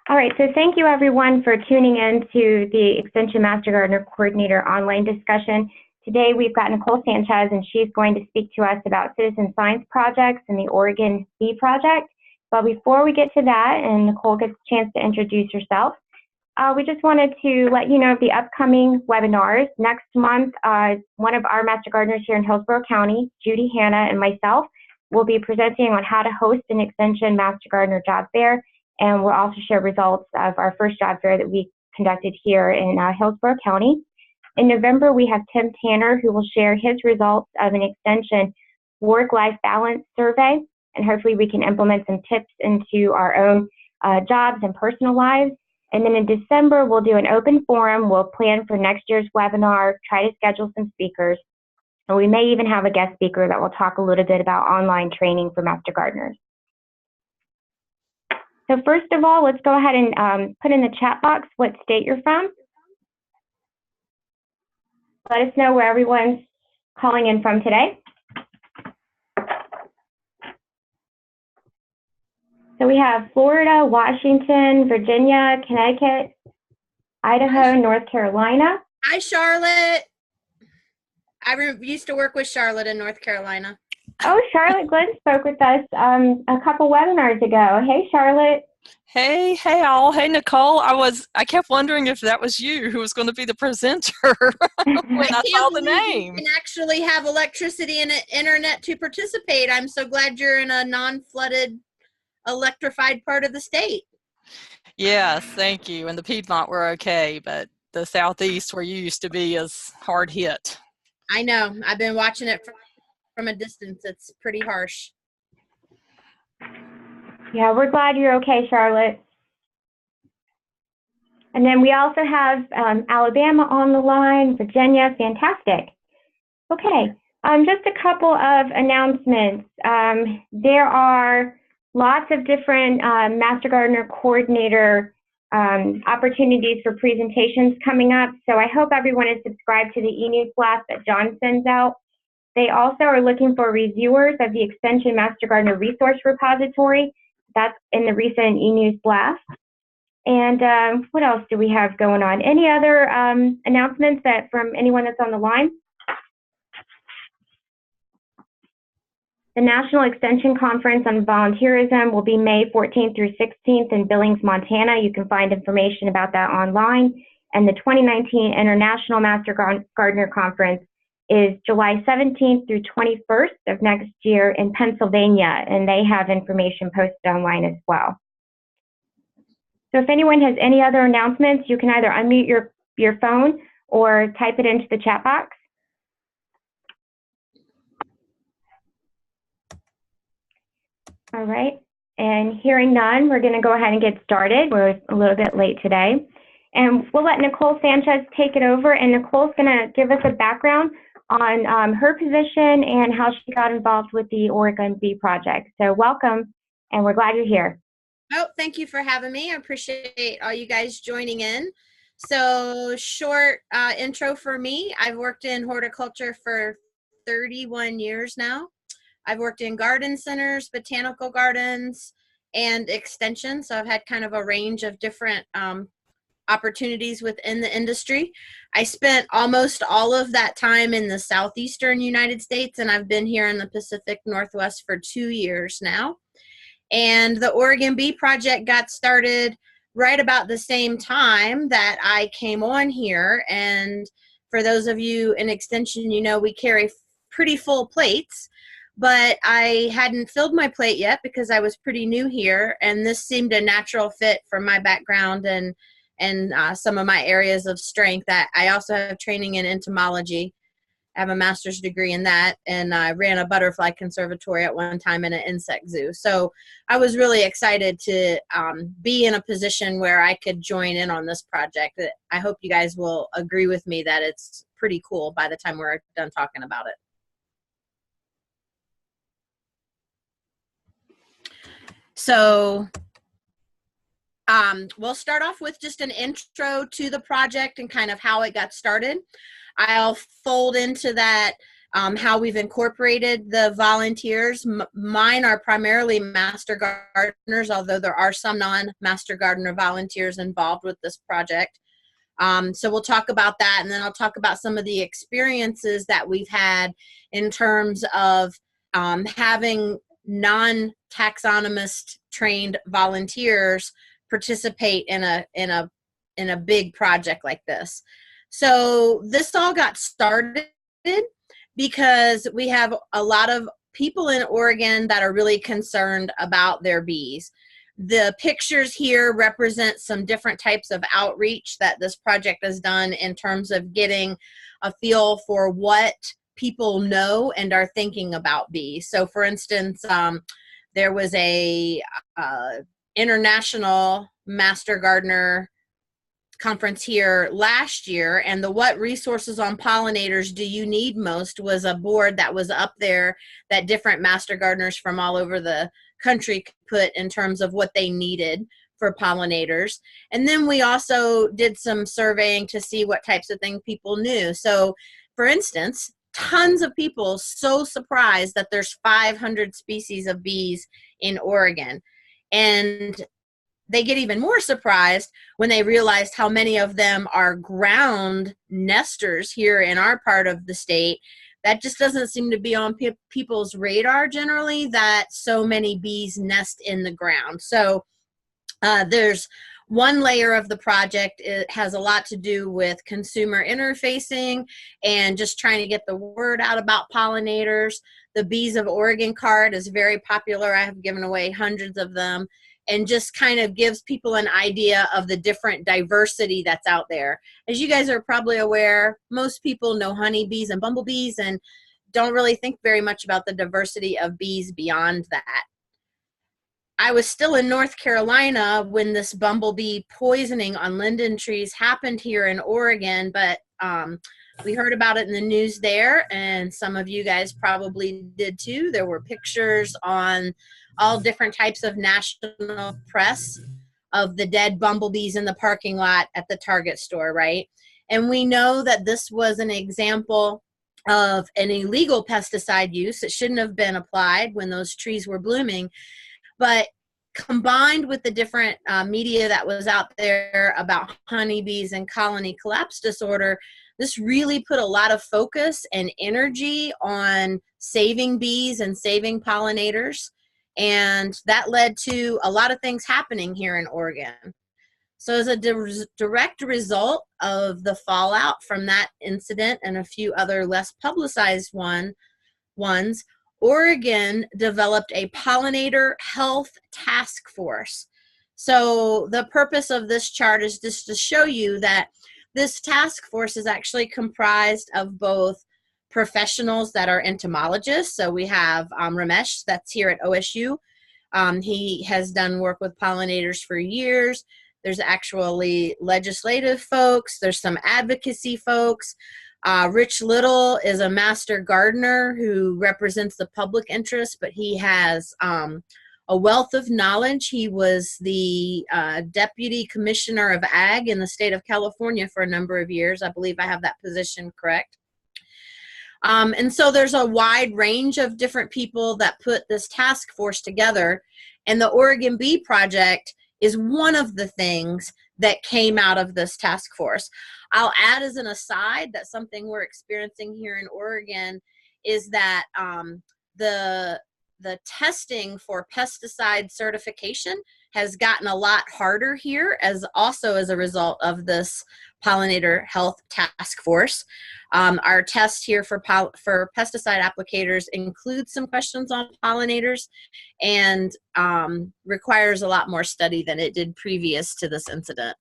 All right, so thank you everyone for tuning in to the Extension Master Gardener Coordinator online discussion. Today we've got Nicole Sanchez, and she's going to speak to us about citizen science projects and the Oregon Bee Project. But before we get to that, and Nicole gets a chance to introduce herself, we just wanted to let you know of the upcoming webinars. Next month, one of our Master Gardeners here in Hillsborough County, Judy, Hannah, and myself, will be presenting on how to host an Extension Master Gardener job fair. And we'll also share results of our first job fair that we conducted here in Hillsborough County. In November, we have Tim Tanner, who will share his results of an Extension work-life balance survey, and hopefully we can implement some tips into our own jobs and personal lives. And then in December, we'll do an open forum. We'll plan for next year's webinar, try to schedule some speakers, and we may even have a guest speaker that will talk a little bit about online training for Master Gardeners. So first of all, let's go ahead and put in the chat box what state you're from. Let us know where everyone's calling in from today. So we have Florida, Washington, Virginia, Connecticut, Idaho, North Carolina. Hi, Charlotte. I used to work with Charlotte in North Carolina. Oh, Charlotte Glenn spoke with us a couple webinars ago. Hey, Charlotte. Hey all. Hey, Nicole. I kept wondering if that was you who was going to be the presenter when I saw the name. You can actually have electricity and internet to participate. I'm so glad you're in a non-flooded, electrified part of the state. Yes, thank you. And the Piedmont were okay, but the Southeast where you used to be is hard hit. I know. I've been watching it from a distance. It's pretty harsh. Yeah, we're glad you're okay, Charlotte. And then we also have Alabama on the line, Virginia, fantastic. Okay, just a couple of announcements. There are lots of different Master Gardener Coordinator opportunities for presentations coming up. So I hope everyone is subscribed to the e-news blast that John sends out. They also are looking for reviewers of the Extension Master Gardener Resource Repository. That's in the recent e-news blast. And what else do we have going on? Any other announcements from anyone that's on the line? The National Extension Conference on Volunteerism will be May 14th through 16th in Billings, Montana. You can find information about that online. And the 2019 International Master Gardener Conference is July 17th through 21st of next year in Pennsylvania, and they have information posted online as well. So if anyone has any other announcements, you can either unmute your phone or type it into the chat box. All right, and hearing none, we're going to go ahead and get started. We're a little bit late today. And we'll let Nicole Sanchez take it over, and Nicole's going to give us a background on her position and how she got involved with the Oregon Bee Project. So welcome, and we're glad you're here. Oh, thank you for having me. I appreciate all you guys joining in. So short intro for me. I've worked in horticulture for 31 years now. I've worked in garden centers, botanical gardens, and extension. So I've had kind of a range of different opportunities within the industry. I spent almost all of that time in the southeastern United States, and I've been here in the Pacific Northwest for 2 years now. And the Oregon Bee Project got started right about the same time that I came on here. And for those of you in extension, you know we carry pretty full plates, but I hadn't filled my plate yet because I was pretty new here, and this seemed a natural fit for my background and some of my areas of strength. That I also have training in entomology. I have a master's degree in that, and I ran a butterfly conservatory at one time in an insect zoo. So I was really excited to be in a position where I could join in on this project. I hope you guys will agree with me that it's pretty cool by the time we're done talking about it. So we'll start off with just an intro to the project and kind of how it got started. I'll fold into that how we've incorporated the volunteers. Mine are primarily master gardeners, although there are some non-master gardener volunteers involved with this project. So we'll talk about that, and then I'll talk about some of the experiences that we've had in terms of having non-taxonomist trained volunteers participate in a big project like this. So this all got started because we have a lot of people in Oregon that are really concerned about their bees. The pictures here represent some different types of outreach that this project has done in terms of getting a feel for what people know and are thinking about bees. So for instance, there was a international master gardener conference here last year, and the what resources on pollinators do you need most was a board that was up there that different master gardeners from all over the country could put in terms of what they needed for pollinators. And then we also did some surveying to see what types of things people knew. So for instance, tons of people so surprised that there's 500 species of bees in Oregon, and they get even more surprised when they realized how many of them are ground nesters here in our part of the state. That just doesn't seem to be on people's radar generally, that so many bees nest in the ground. So there's one layer of the project. It has a lot to do with consumer interfacing and just trying to get the word out about pollinators. The Bees of Oregon card is very popular. I have given away hundreds of them, and just kind of gives people an idea of the different diversity that's out there. As you guys are probably aware, most people know honeybees and bumblebees and don't really think very much about the diversity of bees beyond that. I was still in North Carolina when this bumblebee poisoning on linden trees happened here in Oregon, but we heard about it in the news there, and some of you guys probably did too. There were pictures on all different types of national press of the dead bumblebees in the parking lot at the Target store, right? And we know that this was an example of an illegal pesticide use. It shouldn't have been applied when those trees were blooming. But combined with the different media that was out there about honeybees and colony collapse disorder, this really put a lot of focus and energy on saving bees and saving pollinators. And that led to a lot of things happening here in Oregon. So as a direct result of the fallout from that incident and a few other less publicized ones, Oregon developed a pollinator health task force. So the purpose of this chart is just to show you that this task force is actually comprised of both professionals that are entomologists. So we have Ramesh, that's here at OSU. He has done work with pollinators for years. There's actually legislative folks. There's some advocacy folks. Rich Little is a master gardener who represents the public interest, but he has a wealth of knowledge. He was the Deputy Commissioner of Ag in the state of California for a number of years. I believe I have that position correct. And so there's a wide range of different people that put this task force together, and the Oregon Bee Project is one of the things that came out of this task force. I'll add as an aside that something we're experiencing here in Oregon is that the testing for pesticide certification has gotten a lot harder here, as a result of this pollinator health task force. Our test here for pesticide applicators includes some questions on pollinators and requires a lot more study than it did previous to this incident.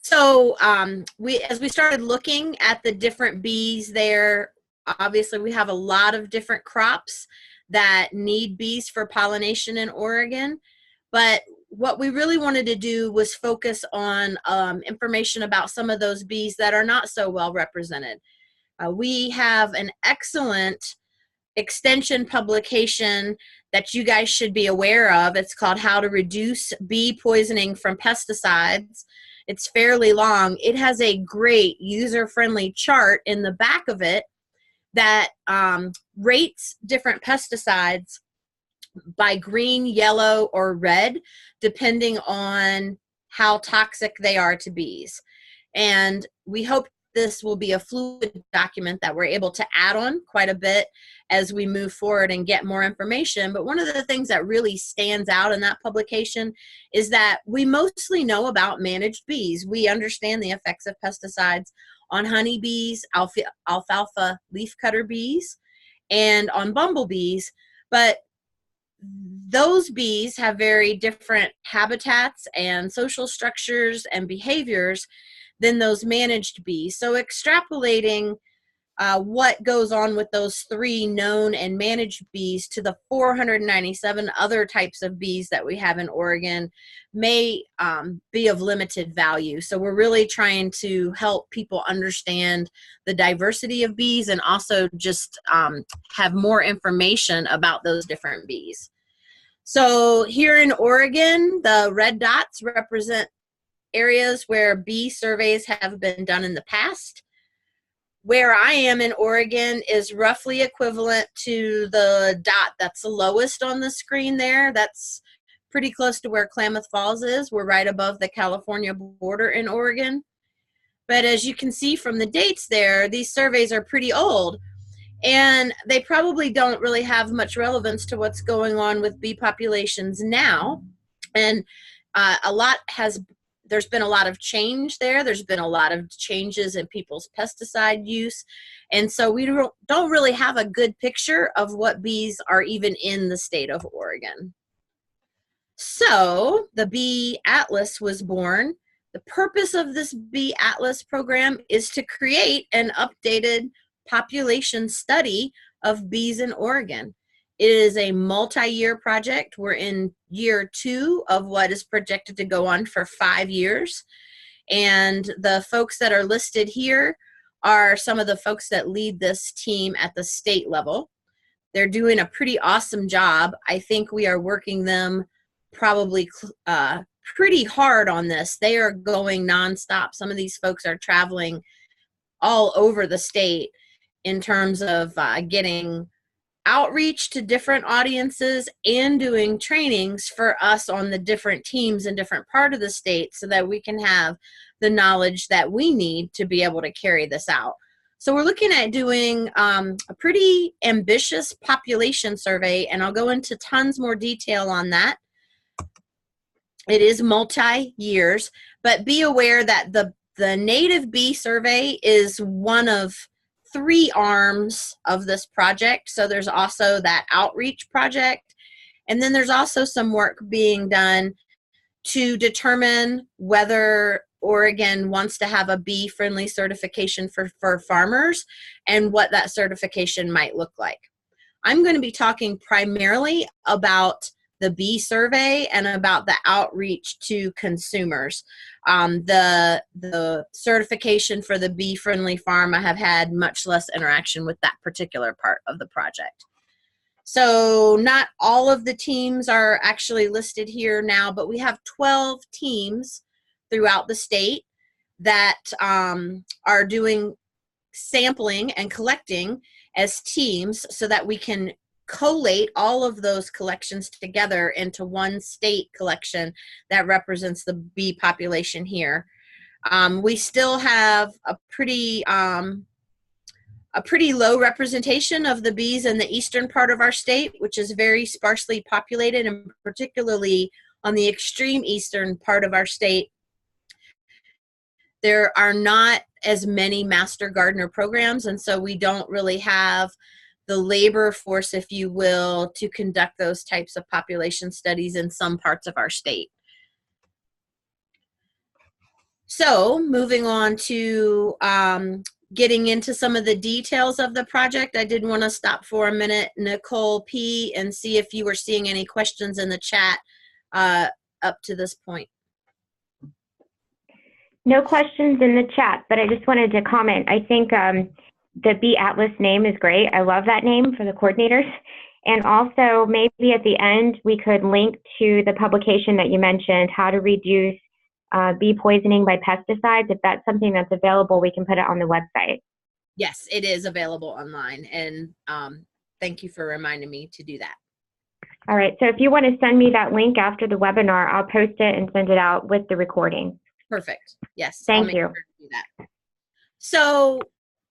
So as we started looking at the different bees there, obviously we have a lot of different crops that need bees for pollination in Oregon. But what we really wanted to do was focus on information about some of those bees that are not so well represented. We have an excellent extension publication that you guys should be aware of. It's called How to Reduce Bee Poisoning from Pesticides. It's fairly long. It has a great user-friendly chart in the back of it that rates different pesticides by green, yellow, or red, depending on how toxic they are to bees. And we hope this will be a fluid document that we're able to add on quite a bit as we move forward and get more information. But one of the things that really stands out in that publication is that we mostly know about managed bees. We understand the effects of pesticides on honeybees, alfalfa leafcutter bees, and on bumblebees, but those bees have very different habitats and social structures and behaviors than those managed bees. So extrapolating what goes on with those 3 known and managed bees to the 497 other types of bees that we have in Oregon may be of limited value. So we're really trying to help people understand the diversity of bees and also just have more information about those different bees. So here in Oregon, the red dots represent areas where bee surveys have been done in the past. Where I am in Oregon is roughly equivalent to the dot that's the lowest on the screen there. That's pretty close to where Klamath Falls is. We're right above the California border in Oregon. But as you can see from the dates there, these surveys are pretty old. And they probably don't really have much relevance to what's going on with bee populations now. And there's been a lot of change there. There's been a lot of changes in people's pesticide use. And so we don't really have a good picture of what bees are even in the state of Oregon. So the Bee Atlas was born. The purpose of this Bee Atlas program is to create an updated population study of bees in Oregon. It is a multi-year project. We're in year 2 of what is projected to go on for 5 years. And the folks that are listed here are some of the folks that lead this team at the state level. They're doing a pretty awesome job. I think we are working them probably pretty hard on this. They are going nonstop. Some of these folks are traveling all over the state in terms of getting outreach to different audiences and doing trainings for us on the different teams in different part of the state so that we can have the knowledge that we need to be able to carry this out. So we're looking at doing a pretty ambitious population survey, and I'll go into tons more detail on that. It is multi-years, but be aware that the native bee survey is one of 3 arms of this project. So there's also that outreach project. And then there's also some work being done to determine whether Oregon wants to have a bee-friendly certification for farmers and what that certification might look like. I'm going to be talking primarily about the bee survey and about the outreach to consumers. The certification for the bee-friendly farm, I have had much less interaction with that particular part of the project. So not all of the teams are actually listed here now, but we have 12 teams throughout the state that are doing sampling and collecting as teams so that we can collate all of those collections together into one state collection that represents the bee population here. We still have a pretty low representation of the bees in the eastern part of our state, which is very sparsely populated, and particularly on the extreme eastern part of our state, there are not as many master gardener programs, and so we don't really have the labor force, if you will, to conduct those types of population studies in some parts of our state. So moving on to getting into some of the details of the project, I did want to stop for a minute, Nicole P., and see if you were seeing any questions in the chat up to this point. No questions in the chat, but I just wanted to comment. I think the Bee Atlas name is great. I love that name for the coordinators. And also maybe at the end we could link to the publication that you mentioned, How to Reduce bee poisoning by pesticides. If that's something that's available, we can put it on the website. Yes, it is available online, and thank you for reminding me to do that. All right, so if you want to send me that link after the webinar, I'll post it and send it out with the recording. Perfect. Yes, Thank I'll make you. sure to do that. So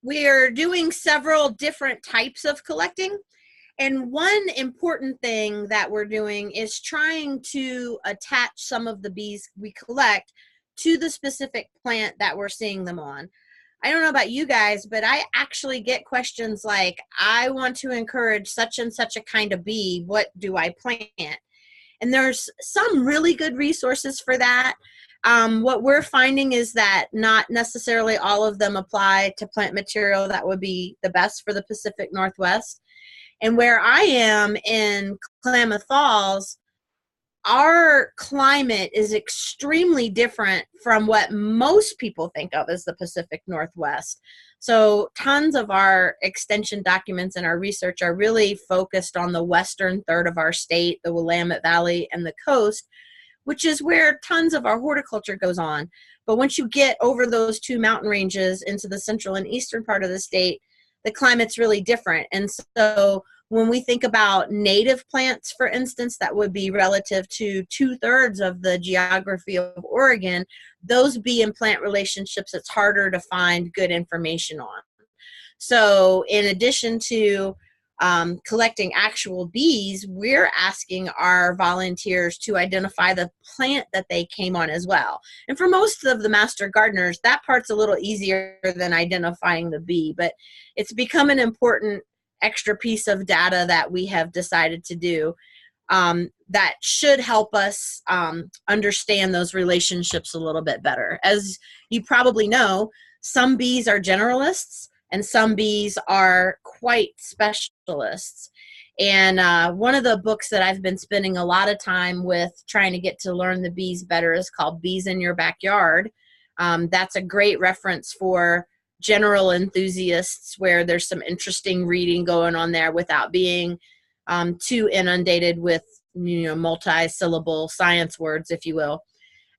we're doing several different types of collecting. And one important thing that we're doing is trying to attach some of the bees we collect to the specific plant that we're seeing them on. I don't know about you guys, but I actually get questions like, I want to encourage such and such a kind of bee. What do I plant? And there's some really good resources for that. What we're finding is that not necessarily all of them apply to plant material that would be the best for the Pacific Northwest. And where I am in Klamath Falls, our climate is extremely different from what most people think of as the Pacific Northwest. So tons of our extension documents and our research are really focused on the western third of our state, the Willamette Valley and the coast, which is where tons of our horticulture goes on. But once you get over those two mountain ranges into the central and eastern part of the state, the climate's really different. And so when we think about native plants, for instance, that would be relative to 2/3 of the geography of Oregon, those bee and plant relationships, it's harder to find good information on. So in addition to collecting actual bees, we're asking our volunteers to identify the plant that they came on as well. And for most of the master gardeners, that part's a little easier than identifying the bee, but it's become an important extra piece of data that we have decided to do that should help us understand those relationships a little bit better. As you probably know, some bees are generalists and some bees are quite specialists. And one of the books that I've been spending a lot of time with trying to get to learn the bees better is called Bees in Your Backyard. That's a great reference for general enthusiasts, where there's some interesting reading going on there without being too inundated with, multi-syllable science words, if you will.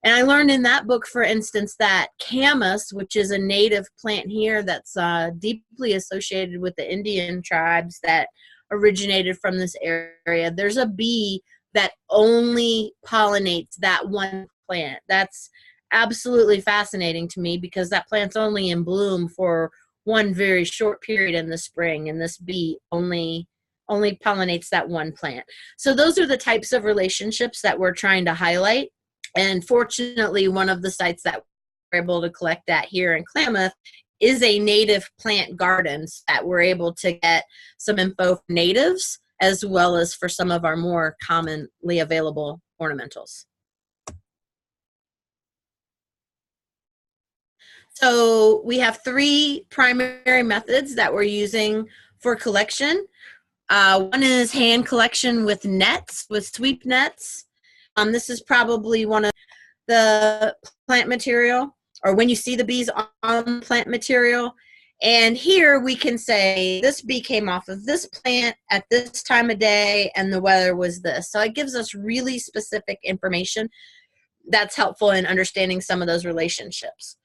And I learned in that book, for instance, that camas, which is a native plant here that's deeply associated with the Indian tribes that originated from this area, there's a bee that only pollinates that one plant. That's absolutely fascinating to me, because that plant's only in bloom for one very short period in the spring, and this bee only pollinates that one plant. So those are the types of relationships that we're trying to highlight. And fortunately, one of the sites that we're able to collect at here in Klamath is a native plant garden that we're able to get some info for natives as well as for some of our more commonly available ornamentals. So we have 3 primary methods that we're using for collection. One is hand collection with nets, with sweep nets. This is probably one of the plant material, or when you see the bees on plant material. And here we can say this bee came off of this plant at this time of day and the weather was this. So it gives us really specific information that's helpful in understanding some of those relationships.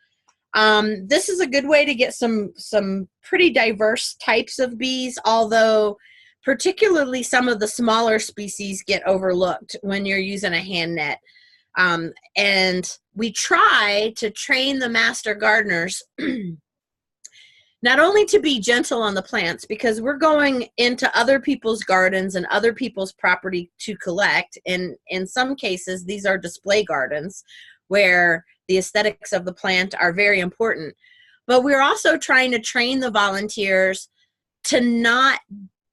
This is a good way to get some pretty diverse types of bees, although particularly some of the smaller species get overlooked when you're using a hand net. And we try to train the master gardeners not only to be gentle on the plants, because we're going into other people's gardens and other people's property to collect. And in some cases, these are display gardens where the aesthetics of the plant are very important. But we're also trying to train the volunteers to not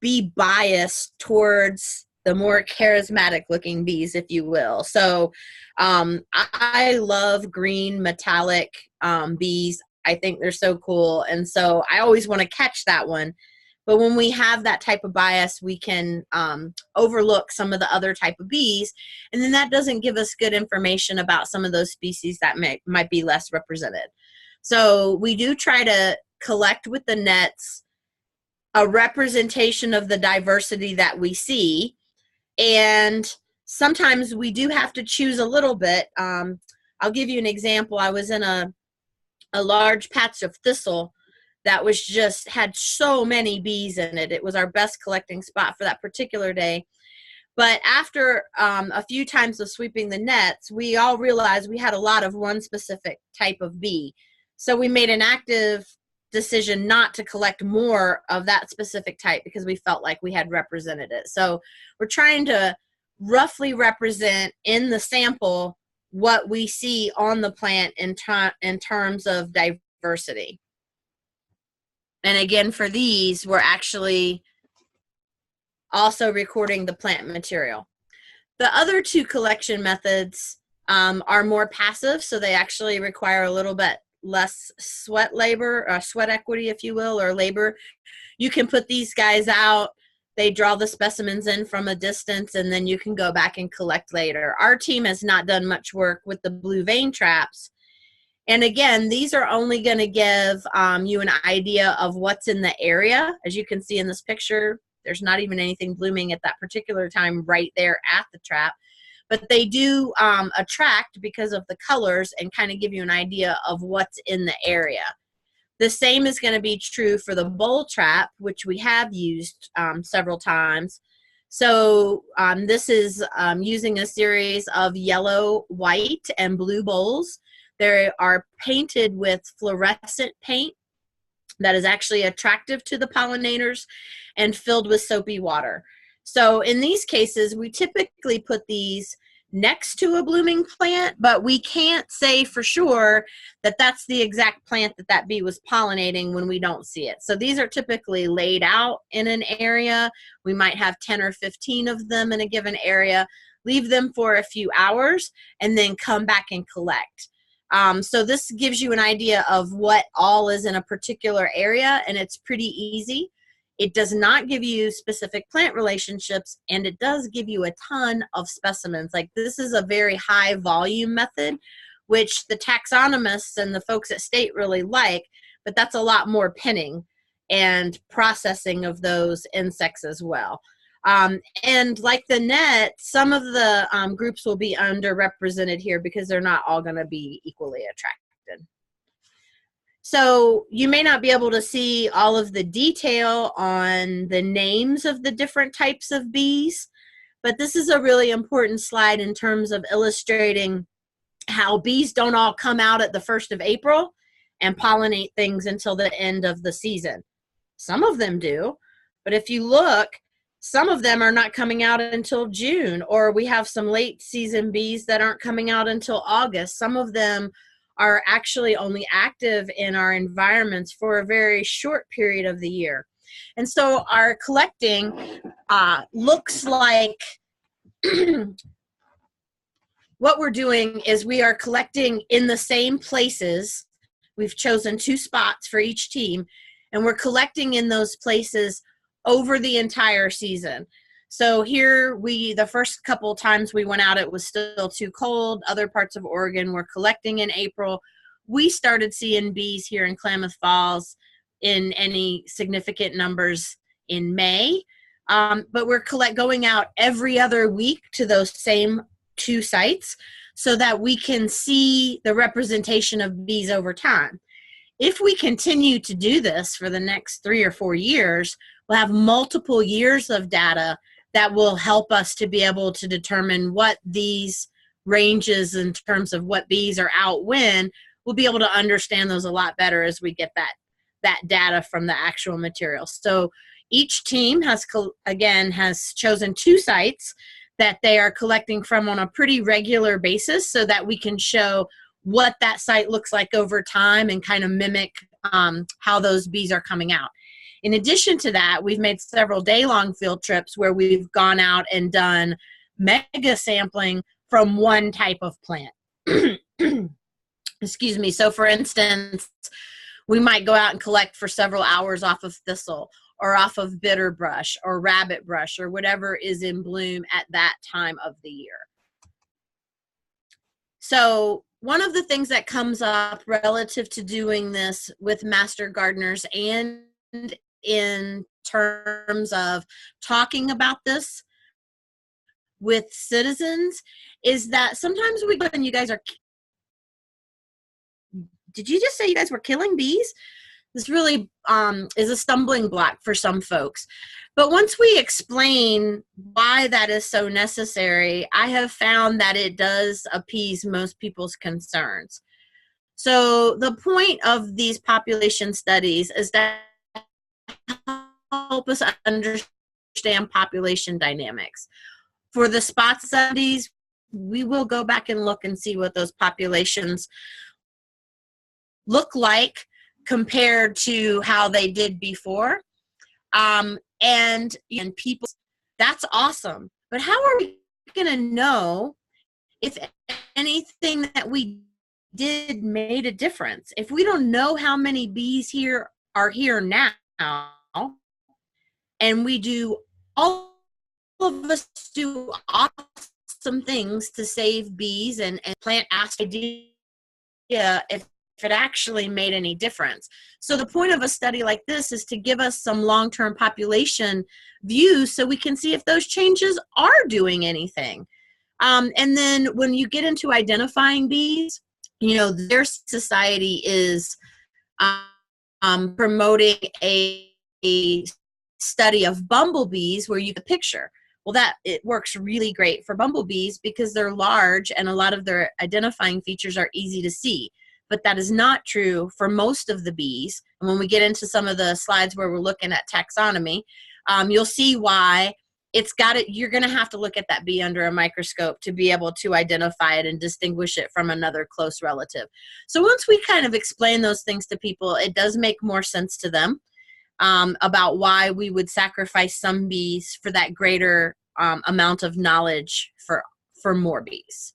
be biased towards the more charismatic looking bees, if you will. So I love green metallic bees. I think they're so cool. And so I always want to catch that one. But when we have that type of bias, we can overlook some of the other type of bees. And then that doesn't give us good information about some of those species that might be less represented. So we do try to collect with the nets a representation of the diversity that we see. And sometimes we do have to choose a little bit. I'll give you an example. I was in a large patch of thistle that was just had so many bees in it. It was our best collecting spot for that particular day. But after a few times of sweeping the nets, we all realized we had a lot of one specific type of bee. So we made an active decision not to collect more of that specific type because we felt like we had represented it. So we're trying to roughly represent in the sample what we see on the plant in terms of diversity. And again, for these, we're actually also recording the plant material. The other two collection methods are more passive, so they actually require a little bit less sweat labor, or sweat equity, if you will, or labor. You can put these guys out, they draw the specimens in from a distance, and then you can go back and collect later. Our team has not done much work with the blue vein traps. And again, these are only going to give you an idea of what's in the area. As you can see in this picture, there's not even anything blooming at that particular time right there at the trap. But they do attract because of the colors and kind of give you an idea of what's in the area. The same is going to be true for the bowl trap, which we have used several times. So this is using a series of yellow, white, and blue bowls. They are painted with fluorescent paint that is actually attractive to the pollinators and filled with soapy water. So in these cases, we typically put these next to a blooming plant, but we can't say for sure that that's the exact plant that that bee was pollinating when we don't see it. So these are typically laid out in an area. We might have 10 or 15 of them in a given area, leave them for a few hours, and then come back and collect. So this gives you an idea of what all is in a particular area, and it's pretty easy. It does not give you specific plant relationships, and it does give you a ton of specimens. Like, this is a very high volume method, which the taxonomists and the folks at State really like, but that's a lot more pinning and processing of those insects as well. And like the net, some of the groups will be underrepresented here because they're not all going to be equally attracted. So you may not be able to see all of the detail on the names of the different types of bees, but this is a really important slide in terms of illustrating how bees don't all come out at the 1st of April and pollinate things until the end of the season. Some of them do, but if you look, some of them are not coming out until June, or we have some late season bees that aren't coming out until August. Some of them are actually only active in our environments for a very short period of the year. And so our collecting looks like what we're doing is we are collecting in the same places. We've chosen 2 spots for each team, and we're collecting in those places over the entire season. So here the first couple times we went out, it was still too cold. Other parts of Oregon were collecting in April. We started seeing bees here in Klamath Falls in any significant numbers in May. But we're going out every other week to those same 2 sites so that we can see the representation of bees over time. If we continue to do this for the next 3 or 4 years, we'll have multiple years of data that will help us to be able to determine what these ranges in terms of what bees are out when. We'll be able to understand those a lot better as we get that data from the actual material. So each team has chosen 2 sites that they are collecting from on a pretty regular basis so that we can show what that site looks like over time and kind of mimic how those bees are coming out. In addition to that, we've made several day-long field trips where we've gone out and done mega sampling from one type of plant. Excuse me. So for instance, we might go out and collect for several hours off of thistle or off of bitterbrush or rabbit brush or whatever is in bloom at that time of the year. So one of the things that comes up relative to doing this with master gardeners and in terms of talking about this with citizens is that sometimes and you guys are did you just say you guys were killing bees? This really is a stumbling block for some folks. But once we explain why that is so necessary, I have found that it does appease most people's concerns. So the point of these population studies is that help us understand population dynamics. For the spot studies, we will go back and look and see what those populations look like compared to how they did before. And people, that's awesome. But how are we going to know if anything that we did made a difference? If we don't know how many bees here are here now, and we do, all of us do awesome things to save bees and plant idea if it actually made any difference. So the point of a study like this is to give us some long-term population views so we can see if those changes are doing anything. And then when you get into identifying bees, you know, their society is promoting a study of bumblebees where you can picture. Well, it works really great for bumblebees because they're large and a lot of their identifying features are easy to see. But that is not true for most of the bees. And when we get into some of the slides where we're looking at taxonomy, you'll see why you're going to have to look at that bee under a microscope to be able to identify it and distinguish it from another close relative. So once we kind of explain those things to people, it does make more sense to them about why we would sacrifice some bees for that greater amount of knowledge for more bees.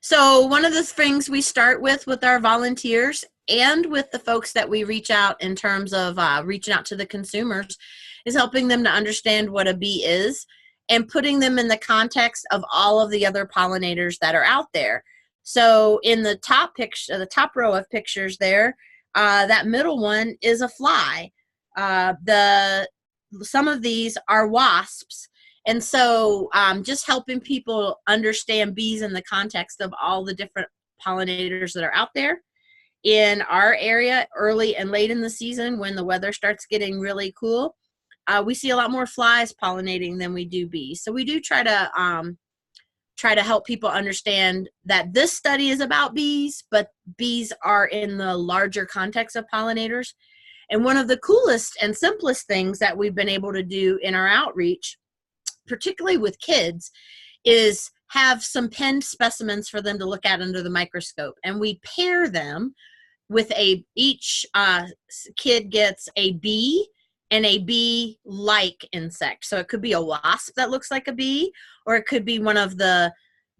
So one of the things we start with our volunteers and with the folks that we reach out in terms of reaching out to the consumers is helping them to understand what a bee is and putting them in the context of all of the other pollinators that are out there. So in the top picture, the top row of pictures there, that middle one is a fly. Some of these are wasps. And so just helping people understand bees in the context of all the different pollinators that are out there. In our area, early and late in the season, when the weather starts getting really cool, we see a lot more flies pollinating than we do bees. So we do try to help people understand that this study is about bees, but bees are in the larger context of pollinators. And one of the coolest and simplest things that we've been able to do in our outreach, particularly with kids, is have some penned specimens for them to look at under the microscope. And we pair them with each kid gets a bee and a bee-like insect. So it could be a wasp that looks like a bee, or it could be one of the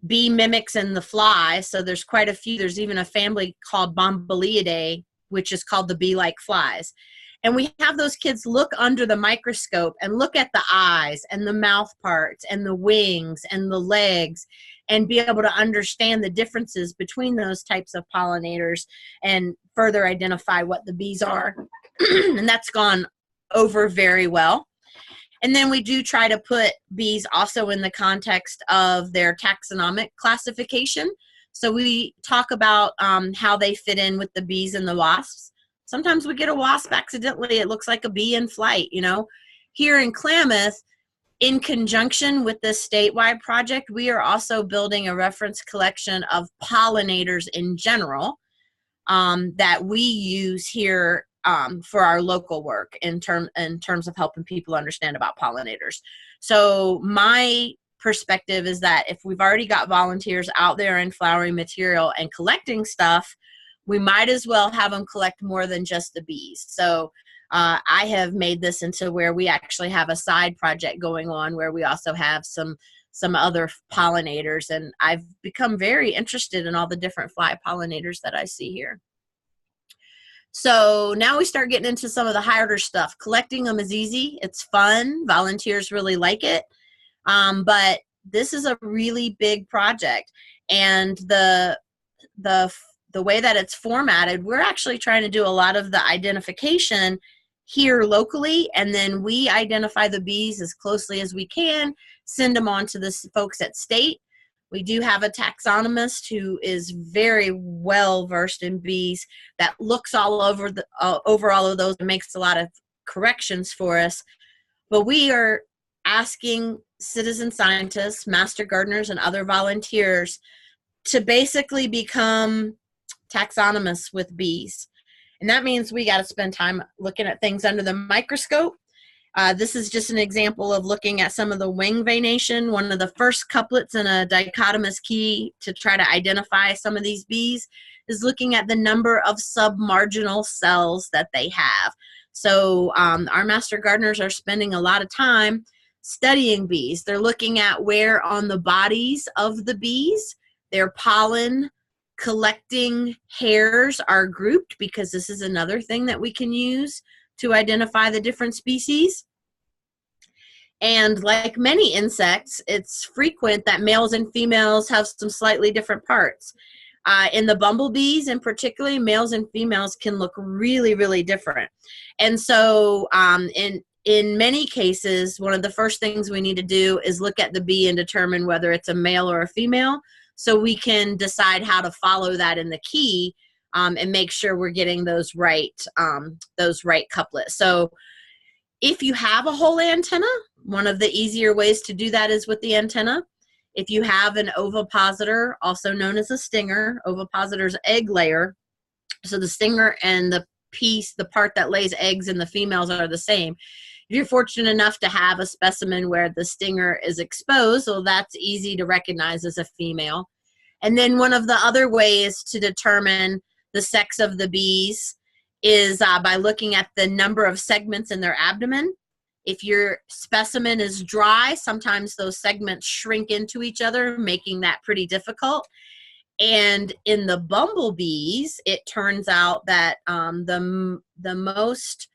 bee mimics in the fly. So there's quite a few. There's even a family called Bombyliidae, which is called the bee-like flies. And we have those kids look under the microscope and look at the eyes and the mouth parts and the wings and the legs and be able to understand the differences between those types of pollinators and further identify what the bees are. And that's gone over very well. And then we do try to put bees also in the context of their taxonomic classification. So we talk about how they fit in with the bees and the wasps. Sometimes we get a wasp accidentally. It looks like a bee in flight, you know. Here in Klamath, in conjunction with this statewide project, we are also building a reference collection of pollinators in general that we use here for our local work in terms of helping people understand about pollinators. So my perspective is that if we've already got volunteers out there in flowering material and collecting stuff, we might as well have them collect more than just the bees. So I have made this into where we actually have a side project going on where we also have some other pollinators, and I've become very interested in all the different fly pollinators that I see here. So now we start getting into some of the harder stuff. Collecting them is easy. It's fun. Volunteers really like it. But this is a really big project, and the way that it's formatted, we're actually trying to do a lot of the identification here locally, and then we identify the bees as closely as we can, send them on to the folks at state. We do have a taxonomist who is very well versed in bees that looks all over over all of those and makes a lot of corrections for us. But we are asking citizen scientists, master gardeners, and other volunteers to basically become taxonomists with bees. And that means we got to spend time looking at things under the microscope. This is just an example of looking at some of the wing venation. One of the first couplets in a dichotomous key to try to identify some of these bees is looking at the number of submarginal cells that they have. So our master gardeners are spending a lot of time studying bees. They're looking at where on the bodies of the bees their pollen collecting hairs are grouped, because this is another thing that we can use to identify the different species. And like many insects, it's frequent that males and females have some slightly different parts. In the bumblebees in particular, males and females can look really, really different. And so in many cases, one of the first things we need to do is look at the bee and determine whether it's a male or a female, so we can decide how to follow that in the key and make sure we're getting those right couplets. So if you have a whole antenna, one of the easier ways to do that is with the antenna. If you have an ovipositor, also known as a stinger, ovipositor's egg layer, so the stinger and the part that lays eggs in the females are the same. If you're fortunate enough to have a specimen where the stinger is exposed, so that's easy to recognize as a female. And then one of the other ways to determine the sex of the bees is by looking at the number of segments in their abdomen. If your specimen is dry, sometimes those segments shrink into each other, making that pretty difficult. And in the bumblebees, it turns out that the most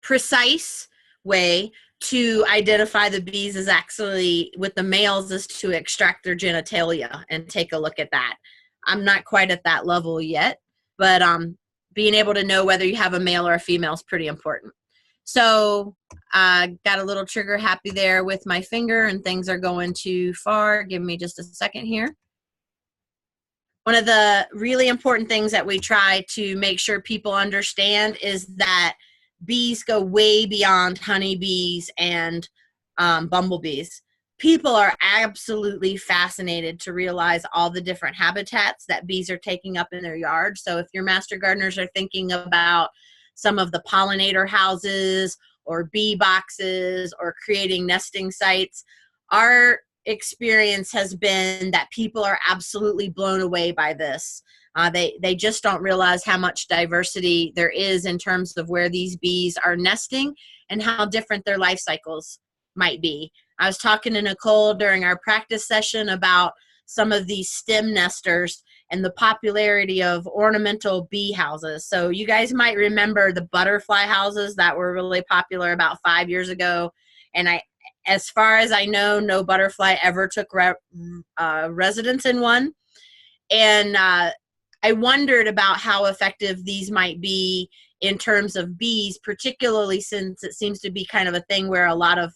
precise way to identify the bees is actually with the males is to extract their genitalia and take a look at that. I'm not quite at that level yet, but being able to know whether you have a male or a female is pretty important. So got a little trigger happy there with my finger and things are going too far. Give me just a second here. One of the really important things that we try to make sure people understand is that bees go way beyond honeybees and bumblebees. People are absolutely fascinated to realize all the different habitats that bees are taking up in their yard. So if your master gardeners are thinking about some of the pollinator houses or bee boxes or creating nesting sites, our experience has been that people are absolutely blown away by this. They just don't realize how much diversity there is in terms of where these bees are nesting and how different their life cycles might be. I was talking to Nicole during our practice session about some of these stem nesters and the popularity of ornamental bee houses. So you guys might remember the butterfly houses that were really popular about 5 years ago. And as far as I know, no butterfly ever took residence in one. And I wondered about how effective these might be in terms of bees, particularly since it seems to be kind of a thing where a lot of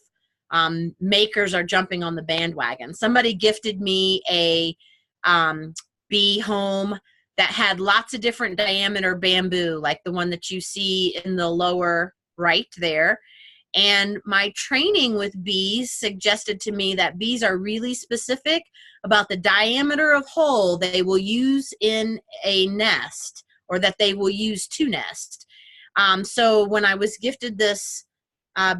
makers are jumping on the bandwagon. Somebody gifted me a bee home that had lots of different diameter bamboo, like the one that you see in the lower right there. And my training with bees suggested to me that bees are really specific about the diameter of hole they will use in a nest, or that they will use to nest. So when I was gifted this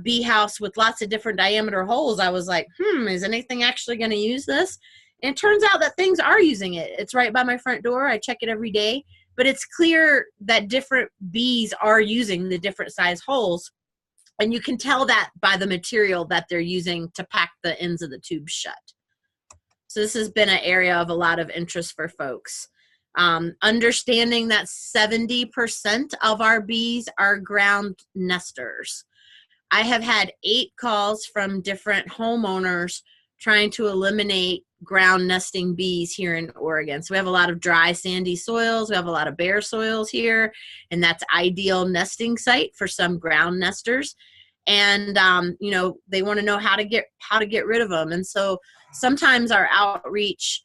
bee house with lots of different diameter holes, I was like, is anything actually going to use this? And it turns out that things are using it. It's right by my front door. I check it every day. But it's clear that different bees are using the different size holes. And you can tell that by the material that they're using to pack the ends of the tubes shut. So this has been an area of a lot of interest for folks. Understanding that 70% of our bees are ground nesters. I have had 8 calls from different homeowners trying to eliminate ground nesting bees here in Oregon. So we have a lot of dry, sandy soils. We have a lot of bare soils here, and that's ideal nesting site for some ground nesters. And you know, they want to know how to get rid of them. And so sometimes our outreach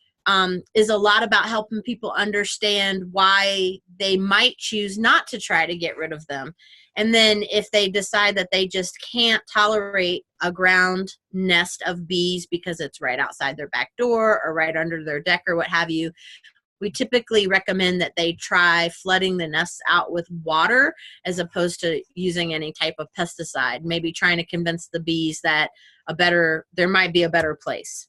is a lot about helping people understand why they might choose not to try to get rid of them. And then if they decide that they just can't tolerate a ground nest of bees because it's right outside their back door or right under their deck or what have you, we typically recommend that they try flooding the nests out with water as opposed to using any type of pesticide, maybe trying to convince the bees that there might be a better place.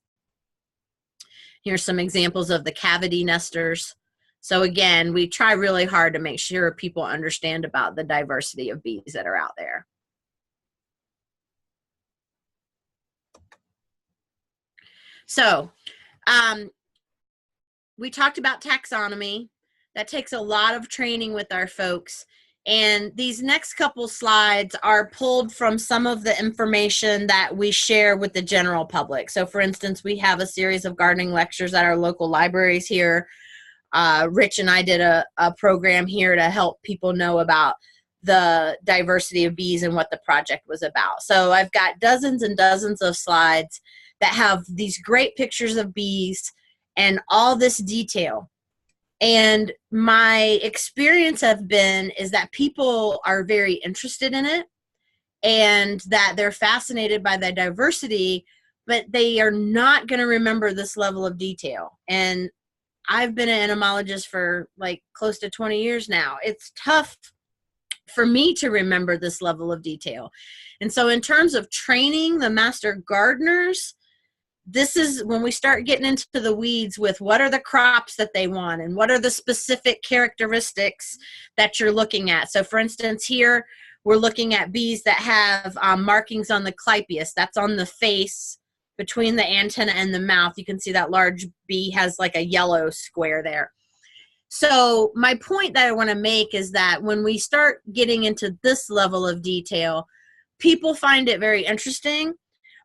Here's some examples of the cavity nesters. So again, we try really hard to make sure people understand about the diversity of bees that are out there. So we talked about taxonomy. That takes a lot of training with our folks. And these next couple slides are pulled from some of the information that we share with the general public. So for instance, we have a series of gardening lectures at our local libraries here. Rich and I did a program here to help people know about the diversity of bees and what the project was about. So I've got dozens and dozens of slides that have these great pictures of bees and all this detail. And my experience is that people are very interested in it and that they're fascinated by the diversity, but they are not going to remember this level of detail. And I've been an entomologist for like close to 20 years now. It's tough for me to remember this level of detail. And so in terms of training the master gardeners, this is when we start getting into the weeds with what are the crops that they want and what are the specific characteristics that you're looking at. So for instance, here we're looking at bees that have markings on the clypeus. That's on the face between the antenna and the mouth. You can see that large bee has like a yellow square there. So my point that I want to make is that when we start getting into this level of detail, people find it very interesting,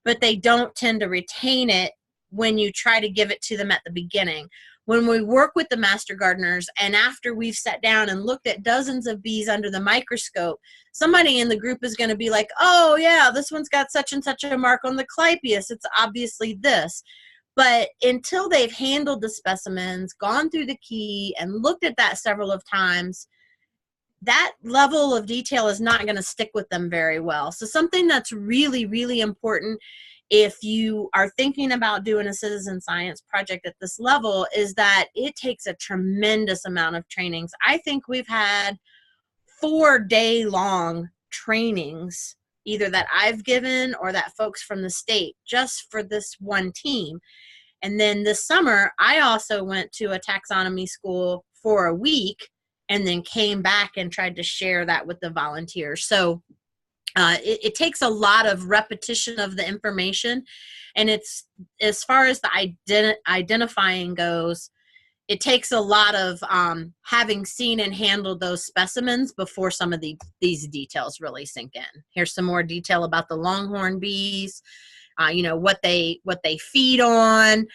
but they don't tend to retain it when you try to give it to them at the beginning. When we work with the master gardeners and after we've sat down and looked at dozens of bees under the microscope, somebody in the group is going to be like, oh yeah, this one's got such and such a mark on the clypeus. It's obviously this. But until they've handled the specimens, gone through the key and looked at that several of times, that level of detail is not going to stick with them very well. So something that's really, really important if you are thinking about doing a citizen science project at this level is that it takes a tremendous amount of trainings. I think we've had 4-day-long trainings, either that I've given or that folks from the state, just for this one team. And then this summer, I also went to a taxonomy school for a week and then came back and tried to share that with the volunteers. So it takes a lot of repetition of the information. And it's, as far as the identifying goes, it takes a lot of having seen and handled those specimens before some of these details really sink in. Here's some more detail about the longhorn bees, you know, what they feed on,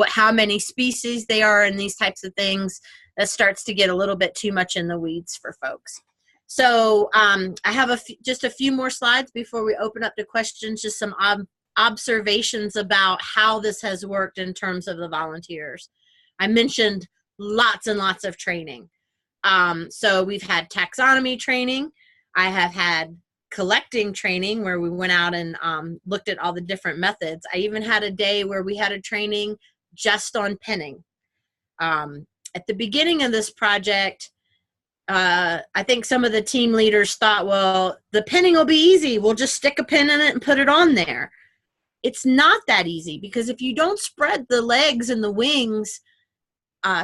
how many species they are, and these types of things. That starts to get a little bit too much in the weeds for folks. So I have just a few more slides before we open up to questions, just some observations about how this has worked in terms of the volunteers. I mentioned lots and lots of training. So we've had taxonomy training. I have had collecting training where we went out and looked at all the different methods. I even had a day where we had a training just on pinning. At the beginning of this project, I think some of the team leaders thought, well, the pinning will be easy. We'll just stick a pin in it and put it on there. It's not that easy, because if you don't spread the legs and the wings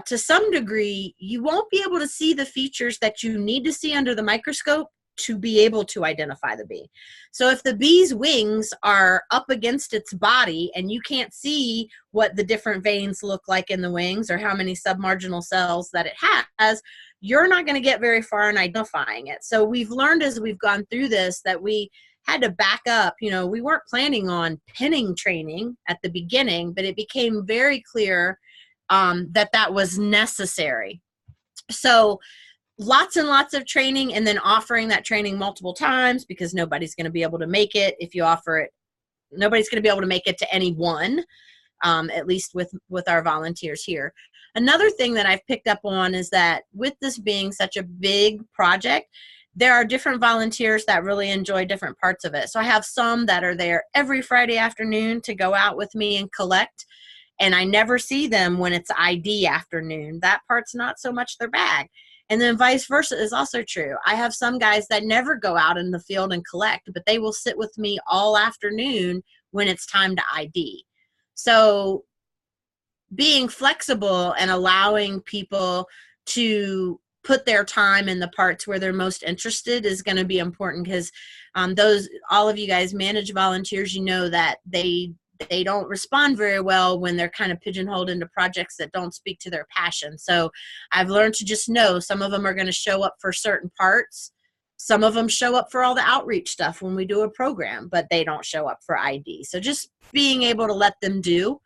to some degree, you won't be able to see the features that you need to see under the microscope to be able to identify the bee. So if the bee's wings are up against its body and you can't see what the different veins look like in the wings or how many submarginal cells that it has, you're not going to get very far in identifying it. So we've learned as we've gone through this that we had to back up. You know, we weren't planning on pinning training at the beginning, but it became very clear that that was necessary. So lots and lots of training, and then offering that training multiple times, because nobody's going to be able to make it. If you offer it, nobody's going to be able to make it to any one, at least with our volunteers here. Another thing that I've picked up on is that with this being such a big project, there are different volunteers that really enjoy different parts of it. So I have some that are there every Friday afternoon to go out with me and collect, and I never see them when it's ID afternoon. That part's not so much their bag. And then vice versa is also true. I have some guys that never go out in the field and collect, but they will sit with me all afternoon when it's time to ID. So being flexible and allowing people to put their time in the parts where they're most interested is going to be important, because all of you guys manage volunteers, you know that they don't respond very well when they're kind of pigeonholed into projects that don't speak to their passion. So I've learned to just know some of them are going to show up for certain parts. Some of them show up for all the outreach stuff when we do a program, but they don't show up for ID. So just being able to let them do,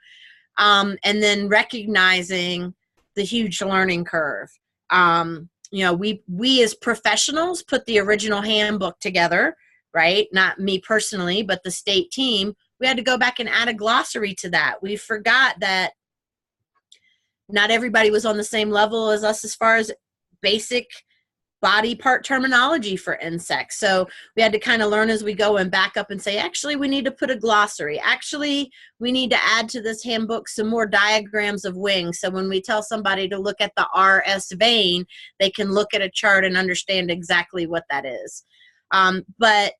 and then recognizing the huge learning curve. You know, we as professionals put the original handbook together, right? Not me personally, but the state team. We had to go back and add a glossary to that. We forgot that not everybody was on the same level as us as far as basic body part terminology for insects. So we had to kind of learn as we go and back up and say, actually, we need to put a glossary. Actually, we need to add to this handbook some more diagrams of wings. So when we tell somebody to look at the RS vein, they can look at a chart and understand exactly what that is. But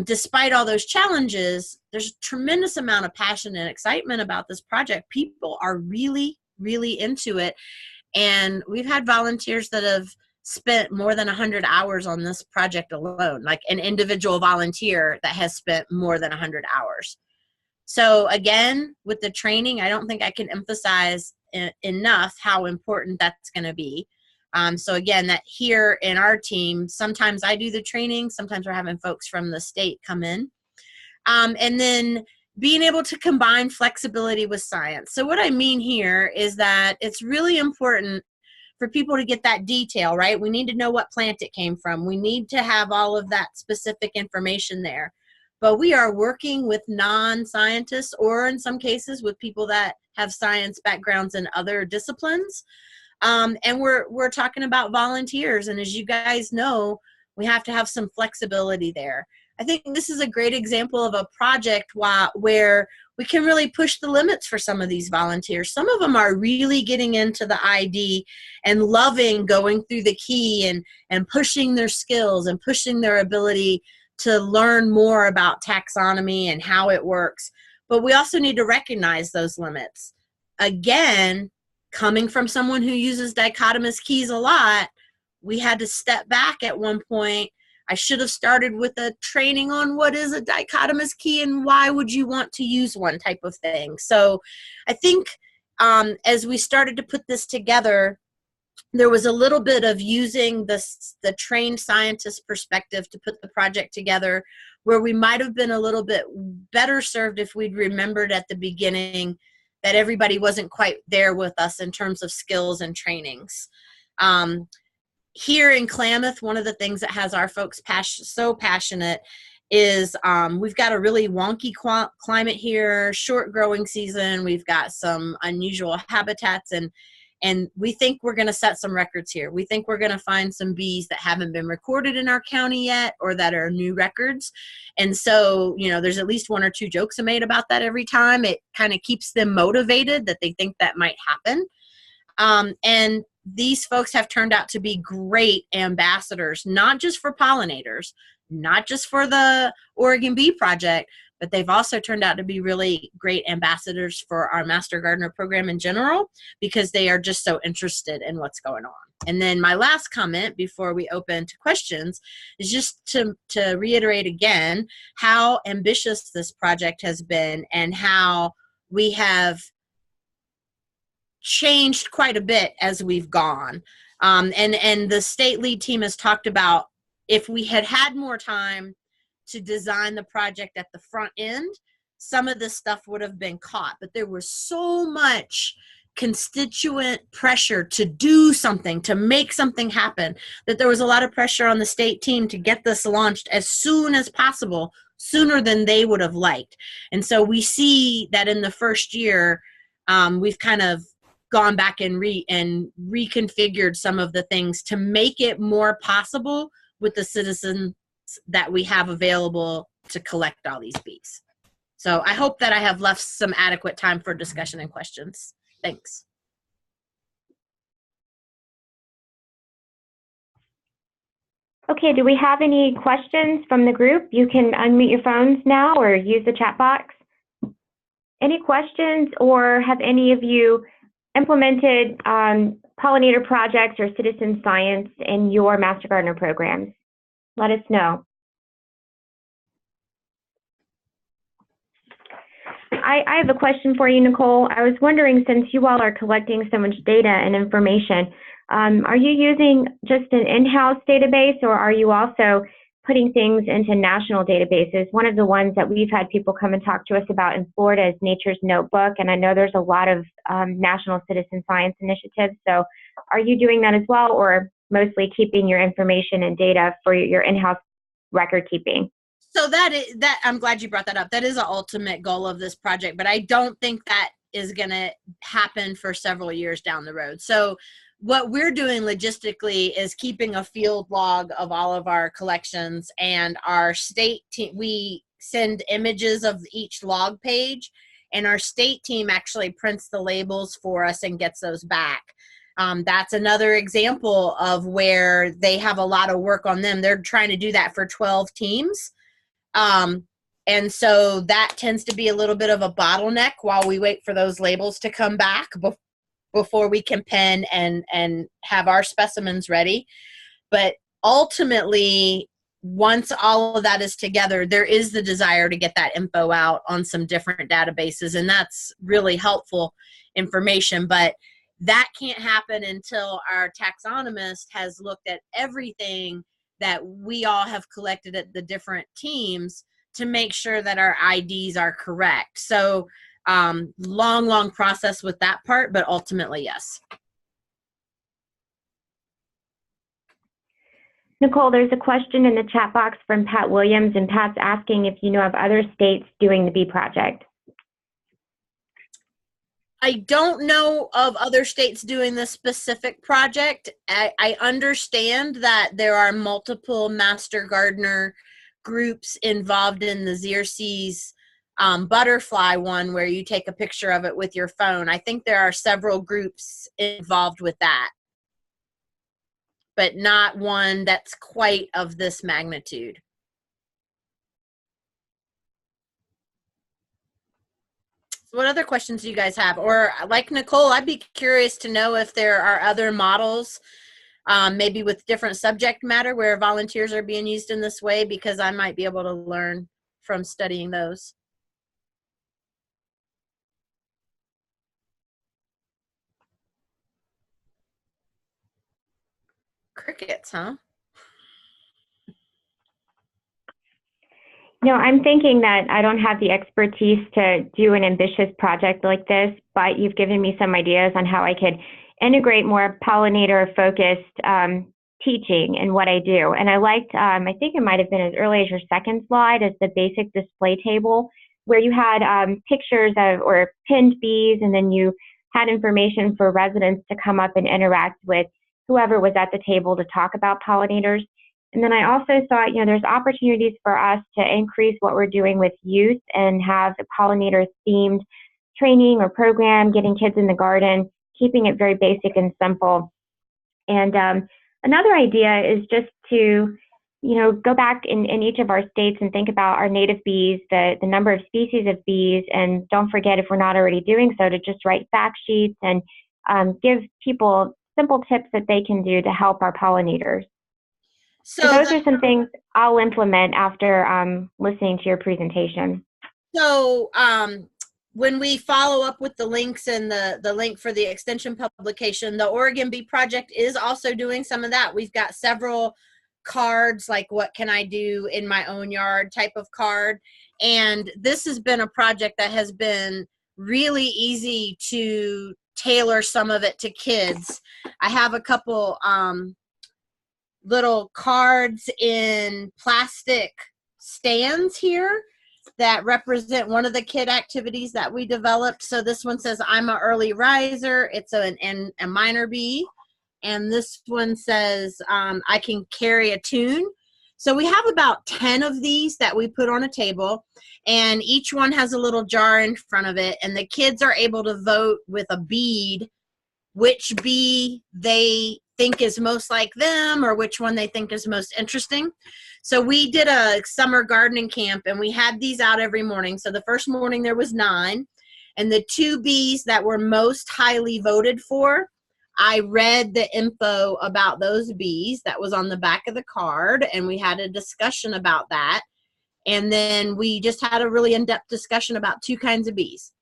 despite all those challenges, there's a tremendous amount of passion and excitement about this project. People are really, really into it. And we've had volunteers that have spent more than 100 hours on this project alone, like an individual volunteer that has spent more than 100 hours. So again, with the training, I don't think I can emphasize enough how important that's going to be. So again, that here in our team, sometimes I do the training, sometimes we're having folks from the state come in. And then being able to combine flexibility with science. So what I mean here is that it's really important for people to get that detail, right? We need to know what plant it came from. We need to have all of that specific information there. But we are working with non-scientists, or in some cases with people that have science backgrounds in other disciplines. And we're talking about volunteers. And as you guys know, we have to have some flexibility there. I think this is a great example of a project where we can really push the limits for some of these volunteers. Some of them are really getting into the ID and loving going through the key and pushing their skills and pushing their ability to learn more about taxonomy and how it works. But we also need to recognize those limits. Again, coming from someone who uses dichotomous keys a lot, we had to step back at one point. I should have started with a training on what is a dichotomous key and why would you want to use one type of thing. So I think as we started to put this together, there was a little bit of using the trained scientist perspective to put the project together, where we might have been a little bit better served if we'd remembered at the beginning that everybody wasn't quite there with us in terms of skills and trainings. Here in Klamath, one of the things that has our folks so passionate is we've got a really wonky climate here, short growing season. We've got some unusual habitats, and we think we're going to set some records here. We think we're going to find some bees that haven't been recorded in our county yet, or that are new records. And so, you know, there's at least one or two jokes made about that every time. It kind of keeps them motivated that they think that might happen. And these folks have turned out to be great ambassadors, not just for pollinators, not just for the Oregon Bee Project, but they've also turned out to be really great ambassadors for our Master Gardener program in general, because they are just so interested in what's going on. And then my last comment before we open to questions is just to reiterate again how ambitious this project has been and how we have changed quite a bit as we've gone. And the state lead team has talked about, if we had had more time, to design the project at the front end, some of this stuff would have been caught. But there was so much constituent pressure to do something, to make something happen, that there was a lot of pressure on the state team to get this launched as soon as possible, sooner than they would have liked. And so we see that in the first year, we've kind of gone back and reconfigured some of the things to make it more possible with the citizens that we have available to collect all these bees. So I hope that I have left some adequate time for discussion and questions. Thanks. Okay, do we have any questions from the group? You can unmute your phones now or use the chat box. Any questions, or have any of you implemented pollinator projects or citizen science in your Master Gardener programs? Let us know. I have a question for you, Nicole. I was wondering, since you all are collecting so much data and information, are you using just an in-house database, or are you also putting things into national databases? One of the ones that we've had people come and talk to us about in Florida is Nature's Notebook, and I know there's a lot of national citizen science initiatives. So are you doing that as well, or mostly keeping your information and data for your in-house record keeping? So I'm glad you brought that up. That is an ultimate goal of this project, but I don't think that is going to happen for several years down the road. So what we're doing logistically is keeping a field log of all of our collections, and our state team, we send images of each log page, and our state team actually prints the labels for us and gets those back. That's another example of where they have a lot of work on them. They're trying to do that for 12 teams. And so that tends to be a little bit of a bottleneck while we wait for those labels to come back before we can pen and have our specimens ready. But ultimately, once all of that is together, there is the desire to get that info out on some different databases, and that's really helpful information. But that can't happen until our taxonomist has looked at everything that we all have collected at the different teams to make sure that our IDs are correct. So long process with that part, but ultimately, yes. Nicole, there's a question in the chat box from Pat Williams, and Pat's asking if you know of other states doing the bee project. I don't know of other states doing this specific project. I understand that there are multiple Master Gardener groups involved in the Xerces butterfly one, where you take a picture of it with your phone. I think there are several groups involved with that, but not one that's quite of this magnitude. So what other questions do you guys have? Or like Nicole, I'd be curious to know if there are other models, maybe with different subject matter, where volunteers are being used in this way, because I might be able to learn from studying those. Crickets, huh? No, I'm thinking that I don't have the expertise to do an ambitious project like this, but you've given me some ideas on how I could integrate more pollinator-focused teaching in what I do. And I liked, I think it might have been as early as your second slide, as the basic display table, where you had pictures of or pinned bees, and then you had information for residents to come up and interact with whoever was at the table to talk about pollinators. And then I also thought, there's opportunities for us to increase what we're doing with youth and have a pollinator-themed training or program, getting kids in the garden, keeping it very basic and simple. And another idea is just to, go back in each of our states and think about our native bees, the number of species of bees, and don't forget, if we're not already doing so, to just write fact sheets and give people simple tips that they can do to help our pollinators. So those are some things I'll implement after listening to your presentation. So when we follow up with the links and the link for the extension publication, the Oregon Bee Project is also doing some of that. We've got several cards, like what can I do in my own yard type of card. And this has been a project that has been really easy to tailor some of it to kids. I have a couple little cards in plastic stands here that represent one of the kid activities that we developed. So this one says, I'm an early riser. It's a minor bee. And this one says, I can carry a tune. So we have about 10 of these that we put on a table, and each one has a little jar in front of it, and the kids are able to vote with a bead which bee they think is most like them or which one they think is most interesting. So we did a summer gardening camp, and we had these out every morning. So the first morning there was 9, and the 2 bees that were most highly voted for, I read the info about those bees that was on the back of the card, and we had a discussion about that. And then we just had a really in-depth discussion about 2 kinds of bees.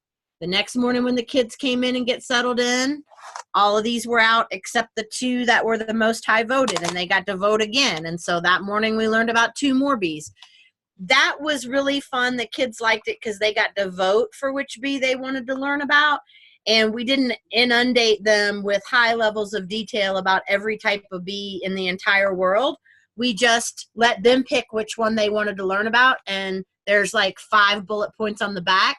The next morning when the kids came in and get settled in, all of these were out except the 2 that were the most high voted, and they got to vote again. And so that morning we learned about 2 more bees. That was really fun. The kids liked it because they got to vote for which bee they wanted to learn about. And we didn't inundate them with high levels of detail about every type of bee in the entire world. We just let them pick which one they wanted to learn about. And there's like 5 bullet points on the back.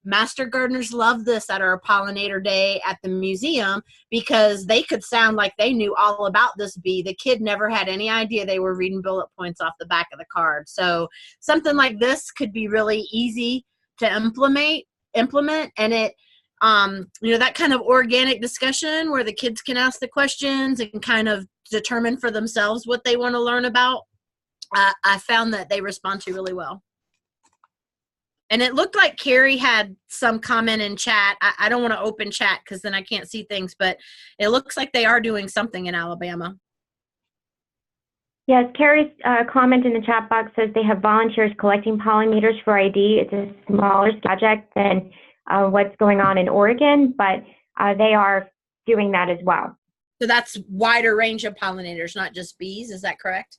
Master gardeners love this at our pollinator day at the museum because they could sound like they knew all about this bee. The kid never had any idea they were reading bullet points off the back of the card. So something like this could be really easy to implement, and it, that kind of organic discussion where the kids can ask the questions and kind of determine for themselves what they want to learn about. I found that they respond to really well. And it looked like Carrie had some comment in chat. I don't want to open chat because then I can't see things, but it looks like they are doing something in Alabama. Yes, Carrie's comment in the chat box says they have volunteers collecting pollinators for ID. It's a smaller project than what's going on in Oregon, but they are doing that as well. So that's wider range of pollinators, not just bees. Is that correct?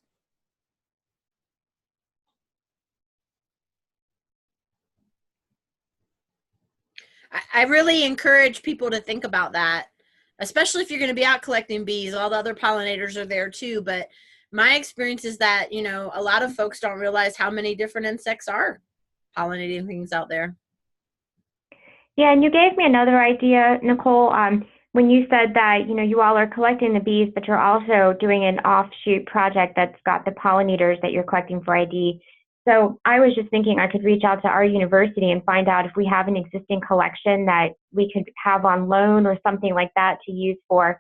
I really encourage people to think about that, especially if you're going to be out collecting bees. All the other pollinators are there too, but my experience is that, a lot of folks don't realize how many different insects are pollinating things out there. Yeah, and you gave me another idea, Nicole, when you said that, you all are collecting the bees, but you're also doing an offshoot project that's got the pollinators that you're collecting for ID. So I was just thinking I could reach out to our university and find out if we have an existing collection that we could have on loan or something like that to use for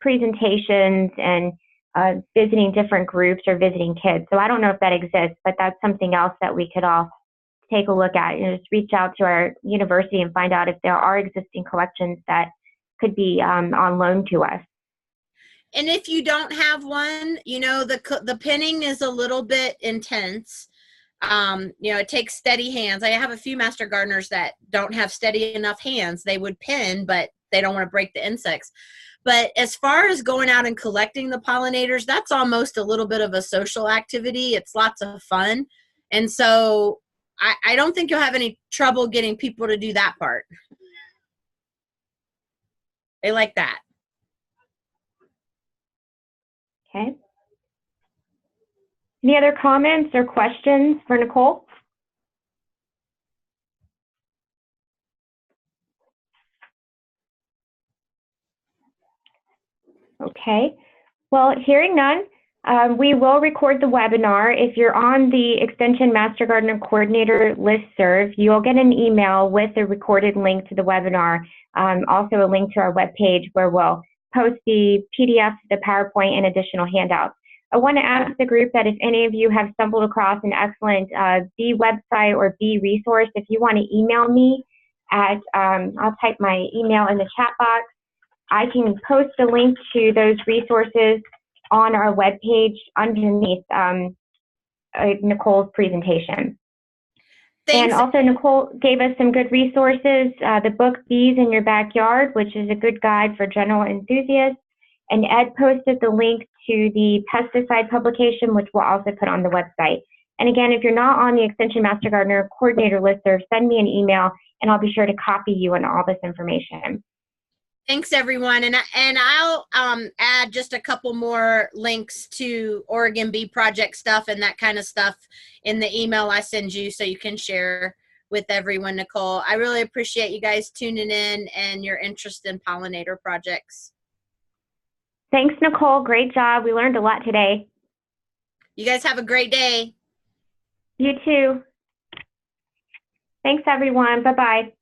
presentations and visiting different groups or visiting kids. So I don't know if that exists, but that's something else that we could all take a look at. Just reach out to our university and find out if there are existing collections that could be on loan to us. And if you don't have one, the pinning is a little bit intense. It takes steady hands. I have a few master gardeners that don't have steady enough hands. They would pin, but they don't want to break the insects. But as far as going out and collecting the pollinators, that's almost a little bit of a social activity. It's lots of fun. And so I don't think you'll have any trouble getting people to do that part. They like that. Okay. Any other comments or questions for Nicole? Okay. Well, hearing none, we will record the webinar. If you're on the Extension Master Gardener Coordinator listserv, you'll get an email with a recorded link to the webinar, also a link to our webpage where we'll post the PDF, the PowerPoint, and additional handouts. I want to ask the group that if any of you have stumbled across an excellent bee website or bee resource, if you want to email me at, I'll type my email in the chat box. I can post a link to those resources on our webpage underneath Nicole's presentation. Thanks. And also, Nicole gave us some good resources, the book Bees in Your Backyard, which is a good guide for general enthusiasts. And Ed posted the link to the pesticide publication, which we'll also put on the website. And again, if you're not on the Extension Master Gardener Coordinator listserv, send me an email and I'll be sure to copy you on all this information. Thanks, everyone. And I'll add just a couple more links to Oregon Bee Project stuff and that kind of stuff in the email I send you so you can share with everyone, Nicole. I really appreciate you guys tuning in and your interest in pollinator projects. Thanks, Nicole. Great job. We learned a lot today. You guys have a great day. You too. Thanks, everyone. Bye-bye.